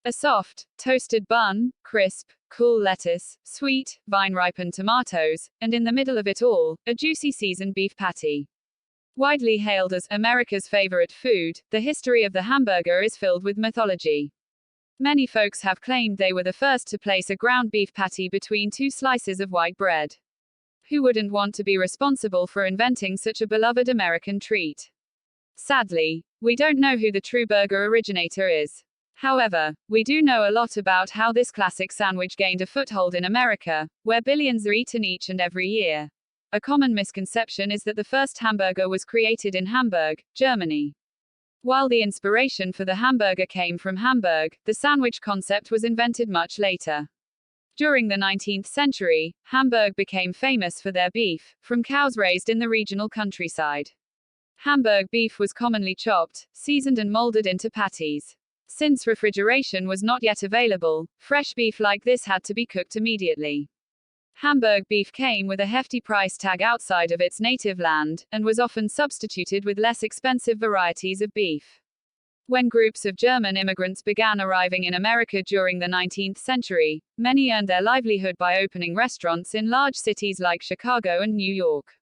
A soft, toasted bun, crisp, cool lettuce, sweet, vine-ripened tomatoes, and in the middle of it all, a juicy seasoned beef patty. Widely hailed as America's favorite food, the history of the hamburger is filled with mythology. Many folks have claimed they were the first to place a ground beef patty between two slices of white bread. Who wouldn't want to be responsible for inventing such a beloved American treat? Sadly, we don't know who the true burger originator is. However, we do know a lot about how this classic sandwich gained a foothold in America, where billions are eaten each and every year. A common misconception is that the first hamburger was created in Hamburg, Germany. While the inspiration for the hamburger came from Hamburg, the sandwich concept was invented much later. During the 19th century, Hamburg became famous for their beef, from cows raised in the regional countryside. Hamburg beef was commonly chopped, seasoned and molded into patties. Since refrigeration was not yet available, fresh beef like this had to be cooked immediately. Hamburg beef came with a hefty price tag outside of its native land, and was often substituted with less expensive varieties of beef. When groups of German immigrants began arriving in America during the 19th century, many earned their livelihood by opening restaurants in large cities like Chicago and New York.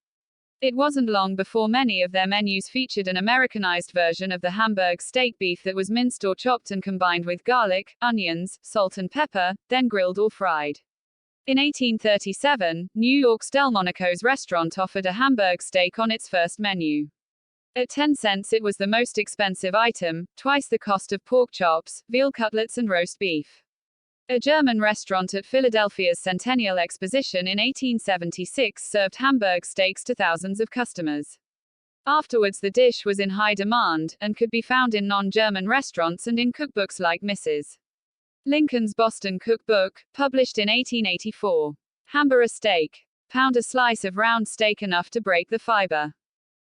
It wasn't long before many of their menus featured an Americanized version of the Hamburg steak beef that was minced or chopped and combined with garlic, onions, salt and pepper, then grilled or fried. In 1837, New York's Delmonico's restaurant offered a Hamburg steak on its first menu. At 10 cents it was the most expensive item, twice the cost of pork chops, veal cutlets and roast beef. A German restaurant at Philadelphia's Centennial Exposition in 1876 served Hamburg steaks to thousands of customers. Afterwards the dish was in high demand, and could be found in non-German restaurants and in cookbooks like Mrs. Lincoln's Boston Cookbook, published in 1884. Hamburger steak. Pound a slice of round steak enough to break the fiber.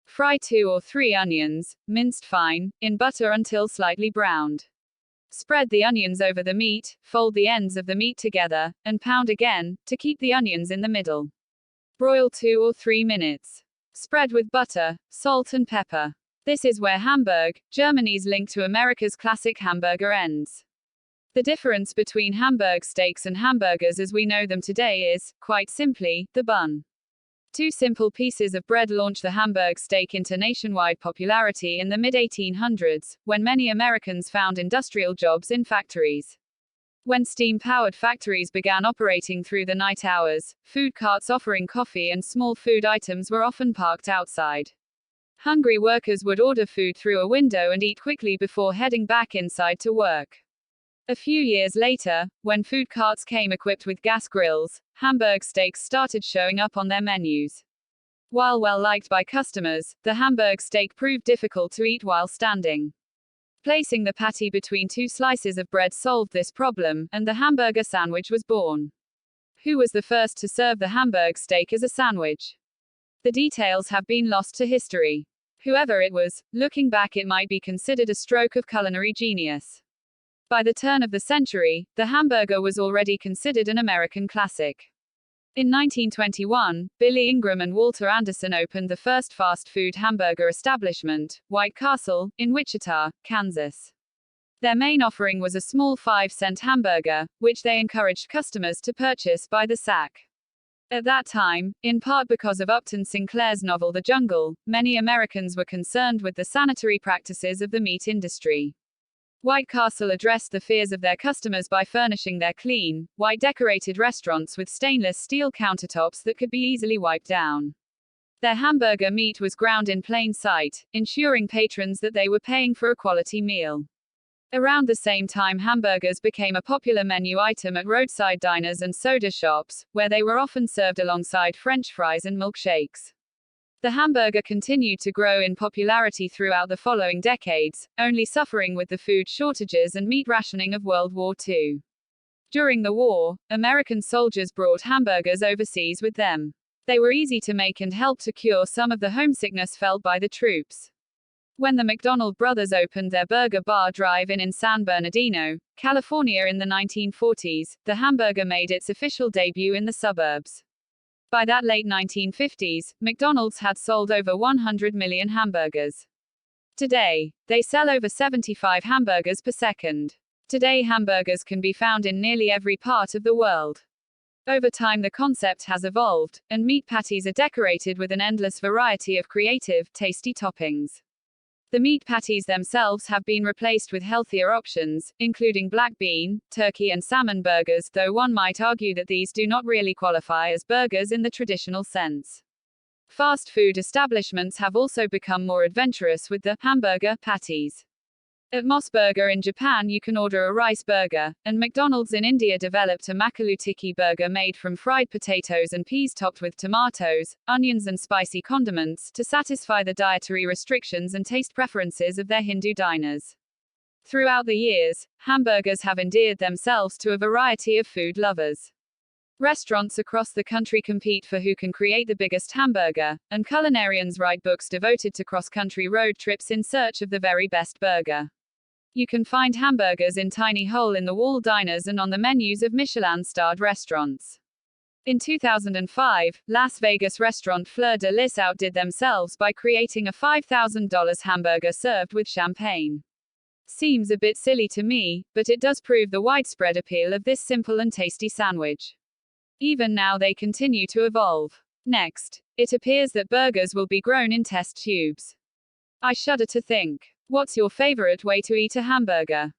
Fry 2 or 3 onions, minced fine, in butter until slightly browned. Spread the onions over the meat, fold the ends of the meat together, and pound again, to keep the onions in the middle. Broil 2 or 3 minutes. Spread with butter, salt and pepper. This is where Hamburg, Germany's link to America's classic hamburger ends. The difference between Hamburg steaks and hamburgers as we know them today is, quite simply, the bun. Two simple pieces of bread launched the Hamburg steak into nationwide popularity in the mid-1800s, when many Americans found industrial jobs in factories. When steam-powered factories began operating through the night hours, food carts offering coffee and small food items were often parked outside. Hungry workers would order food through a window and eat quickly before heading back inside to work. A few years later, when food carts came equipped with gas grills, Hamburg steaks started showing up on their menus. While well liked by customers, the Hamburg steak proved difficult to eat while standing. Placing the patty between two slices of bread solved this problem, and the hamburger sandwich was born. Who was the first to serve the Hamburg steak as a sandwich? The details have been lost to history. Whoever it was, looking back it might be considered a stroke of culinary genius. By the turn of the century, the hamburger was already considered an American classic. In 1921, Billy Ingram and Walter Anderson opened the first fast food hamburger establishment, White Castle, in Wichita, Kansas. Their main offering was a small 5-cent hamburger, which they encouraged customers to purchase by the sack. At that time, in part because of Upton Sinclair's novel The Jungle, many Americans were concerned with the sanitary practices of the meat industry. White Castle addressed the fears of their customers by furnishing their clean, white-decorated restaurants with stainless steel countertops that could be easily wiped down. Their hamburger meat was ground in plain sight, ensuring patrons that they were paying for a quality meal. Around the same time, hamburgers became a popular menu item at roadside diners and soda shops, where they were often served alongside French fries and milkshakes. The hamburger continued to grow in popularity throughout the following decades, only suffering with the food shortages and meat rationing of World War II. During the war, American soldiers brought hamburgers overseas with them. They were easy to make and helped to cure some of the homesickness felt by the troops. When the McDonald brothers opened their burger bar drive-in in San Bernardino, California in the 1940s, the hamburger made its official debut in the suburbs. By that late 1950s, McDonald's had sold over 100 million hamburgers. Today, they sell over 75 hamburgers per second. Today, hamburgers can be found in nearly every part of the world. Over time, the concept has evolved, and meat patties are decorated with an endless variety of creative, tasty toppings. The meat patties themselves have been replaced with healthier options, including black bean, turkey, and salmon burgers, though one might argue that these do not really qualify as burgers in the traditional sense. Fast food establishments have also become more adventurous with the hamburger patties. At Moss Burger in Japan, you can order a rice burger, and McDonald's in India developed a makalu tikki burger made from fried potatoes and peas topped with tomatoes, onions, and spicy condiments to satisfy the dietary restrictions and taste preferences of their Hindu diners. Throughout the years, hamburgers have endeared themselves to a variety of food lovers. Restaurants across the country compete for who can create the biggest hamburger, and culinarians write books devoted to cross-country road trips in search of the very best burger. You can find hamburgers in tiny hole-in-the-wall diners and on the menus of Michelin-starred restaurants. In 2005, Las Vegas restaurant Fleur de Lis outdid themselves by creating a $5,000 hamburger served with champagne. Seems a bit silly to me, but it does prove the widespread appeal of this simple and tasty sandwich. Even now they continue to evolve. Next, it appears that burgers will be grown in test tubes. I shudder to think. What's your favorite way to eat a hamburger?